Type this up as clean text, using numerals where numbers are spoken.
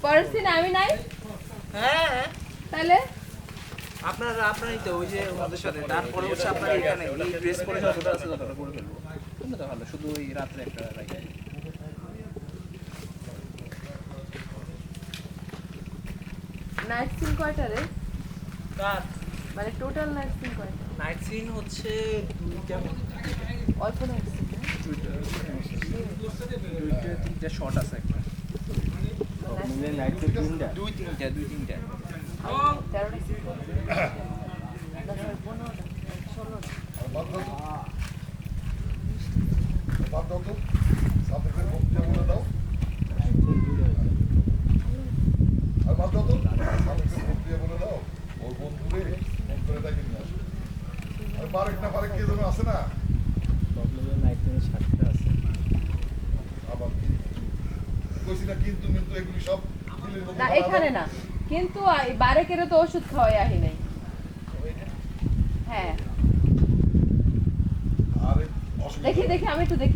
পরদিন আমি নাই। হ্যাঁ তাহলে আপনারই তো ওই যে ওদের সাথে তারপরে হচ্ছে আপনার এখানে এই ড্রেস করে যতটা আছে ততটা করে ফেলবো। কিন্তু তো ভালো, শুধু ওই রাত্রে একটা রাইখে। নাইট সিন কয়টা রে? কার মানে টোটাল নাইট সিন কয়টা? নাইট সিন হচ্ছে দুইটা অল্প নাইট সিন। দুইটা তিনটা শট আছে একটা। মিলে নাইট সিন তিনটা। দুই তিনটা 13টা সিন। 15টা 16টা। প্রবলেমের নাইট সিন 7টা আছে। না এখানে না, কিন্তু বারেকেরও তো ওষুধ খাওয়াই আহি নাই। হ্যাঁ দেখি আমি একটু দেখি।